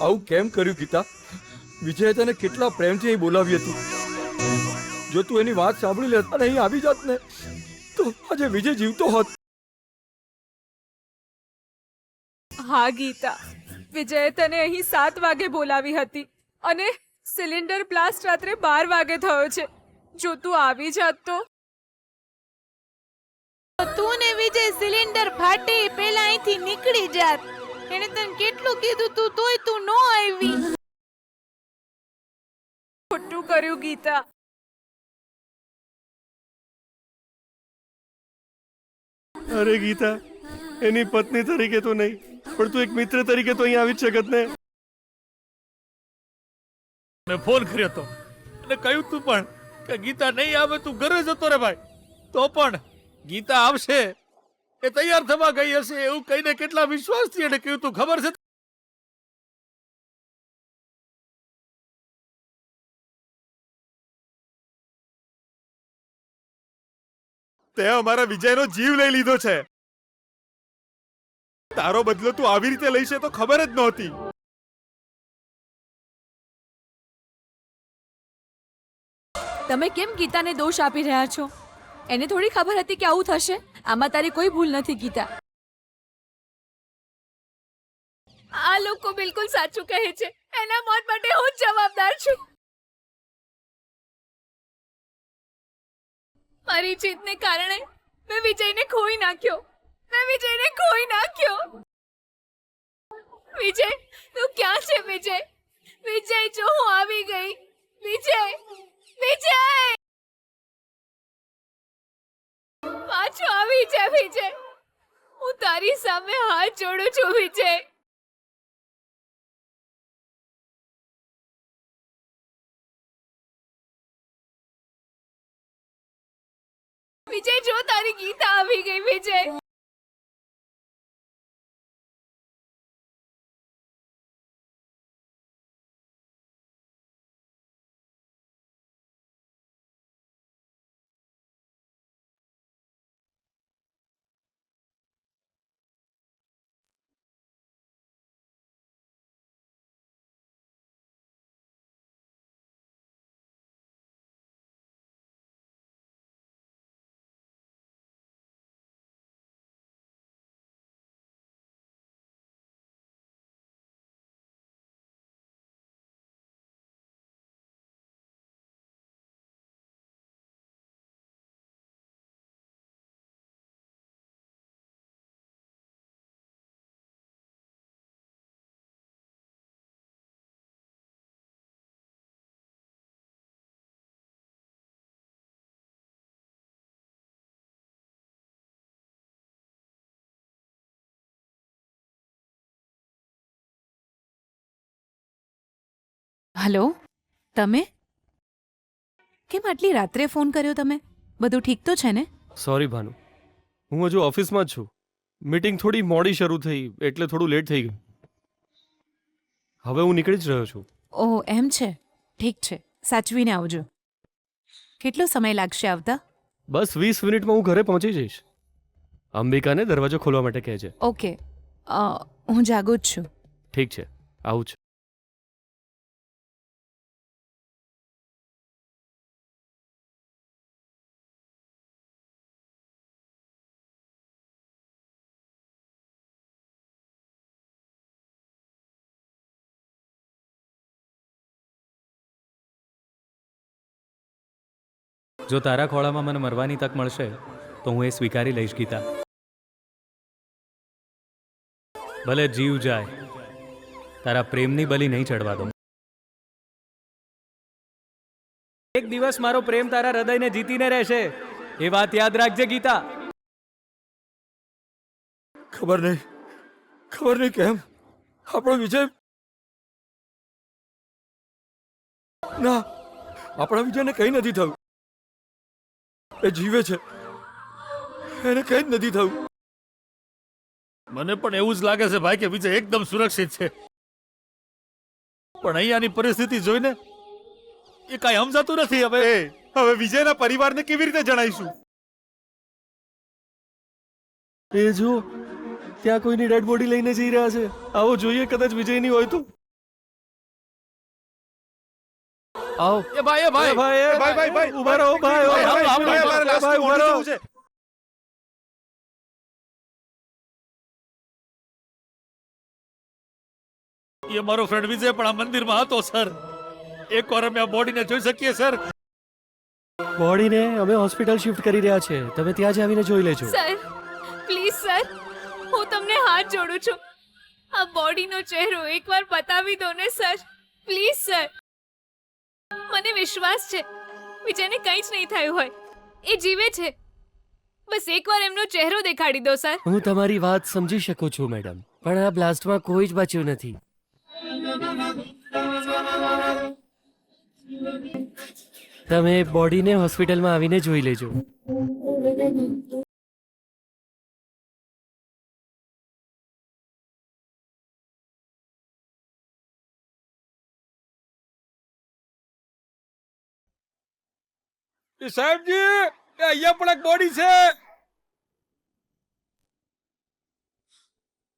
આવું કેમ કર્યું ગીતા? વિજયે તને કેટલા પ્રેમથી અહીં બોલાવી હતી. જો તું એની વાત સાંભળી લેત અને અહીં આવી જાત ને તો આજે વિજય જીવતો હોત. હા ગીતા, વિજયે તને અહીં 7 વાગે બોલાવી હતી અને સિલિન્ડર બ્લાસ્ટ રાત્રે 12 વાગે થયો છે. જો તું આવી જાત તો. તું ને વિજય સિલિન્ડર ફાટે પેલા અહીંથી નીકળી જાત. એને તને કેટલું કીધું તું તોય તું નો આવી. ખોટું કર્યું ગીતા. અરે ગીતા, એની પત્ની તરીકે તો નહીં, પણ તું એક મિત્ર તરીકે તો અહીં આવી જ શકત ને. મેં ફોન કર્યો હતો અને કહ્યું તું પણ કે ગીતા નહીં આવે, તું ઘરે જતો રે ભાઈ. તો પણ ગીતા આવશે, એ તૈયાર થવા ગઈ હશે એવું કહીને કેટલા વિશ્વાસથી એને કહ્યું તું ખબર છે? તે અમારા વિજયનો જીવ લઈ લીધો છે. તારો બદલો તું આવી રીતે લઈશે તો ખબર જ નહોતી. તમે કેમ ગીતાને દોષ આપી રહ્યા છો? એને થોડી ખબર હતી કે આવું થશે? આમાં તારી કોઈ ભૂલ નથી ગીતા. આ લોકો બિલકુલ સાચું કહે છે. એના મોત માટે હું જ જવાબદાર છું. મારી જીતને કારણે મેં વિજયને ખોઈ નાખ્યો. વિજય, તું ક્યાં છે વિજય? વિજય, જો હું આવી ગઈ. વિજય, પાછો આવી જા વિજય. હું તારી સામે હાથ જોડું છું વિજય. વિજય, જો તારી ગીતા આવી ગઈ વિજય. હલો, તમે કેમ આટલી રાત્રે ફોન કર્યો? તમે બધું ઠીક તો છે ને? સોરી ભાનુ, હું હજુ ઓફિસમાં જ છું. મીટિંગ થોડી મોડી શરૂ થઈ એટલે થોડું લેટ થઈ ગયું. હવે હું નીકળી જ રહ્યો છું. ઓહ, એમ છે. ઠીક છે, સાચવીને આવજો. કેટલો સમય લાગશે આવતા? બસ 20 મિનિટમાં હું ઘરે પહોંચી જઈશ. અંબિકાને દરવાજો ખોલવા માટે કહેજે. ઓકે, હું જાગું જ છું. ઠીક છે, આવું જ. જો તારા ખોળામાં મને મરવાની તક મળશે તો હું એ સ્વીકારી લઈશ ગીતા. ભલે જીવ જાય, તારા પ્રેમની બલી નહીં ચડવા દઉં. એક દિવસ મારો પ્રેમ તારા હૃદયને જીતીને રહેશે, એ વાત યાદ રાખજે ગીતા. ખબર નહીં કેમ આપણો વિજય ના, આપણા વિજયને કઈ નથી થયું. એ જીવે છે, એને કઈ જ નથી થયું. મને પણ એવું જ લાગે છે ભાઈ કે વિજય એકદમ સુરક્ષિત છે, પણ અહીંયાની પરિસ્થિતિ જોઈને એ કાંઈ સમજાતું નથી. હવે વિજયના પરિવારને કેવી રીતે જણાવીશું? એ જો ત્યાં કોઈની ડેડ બોડી લઈને જઈ રહ્યા છે. આવો જોઈએ, કદાચ વિજયની હોય તો. આવો એ ભાઈ ભાઈ ભાઈ, ઉભા રહો ભાઈ ભાઈ, ભાઈ, હાલો, ભાઈ, હાલો, મારે ભાઈ, ઉભા રહો. જવું છે. એ મારો ફ્રેન્ડ વિજય પણ આ મંદિરમાં હતો સર. એકવાર અમે આ બોડીને જોઈ શકીએ સર? બોડીને અમે હોસ્પિટલ શિફ્ટ કરી રહ્યા છે, તમે ત્યાં જ આવીને જોઈ લેજો. સર પ્લીઝ સર, હું તમને હાથ જોડું છું. આ બોડીનો ચહેરો એકવાર બતાવી દો ને સર, પ્લીઝ સર. મને વિશ્વાસ છે વિજયને કંઈ જ નહીં થયું હોય, એ જીવે છે. બસ એકવાર એમનો ચહેરો દેખાડી દો સર. હું તમારી વાત સમજી શકું છું મેડમ, પણ આ બ્લાસ્ટમાં કોઈ જ બચ્યું નથી. તમે બોડીને હોસ્પિટલમાં આવીને જોઈ લેજો. સાહેબજી, અહીંયા પણ એક બોડી છે.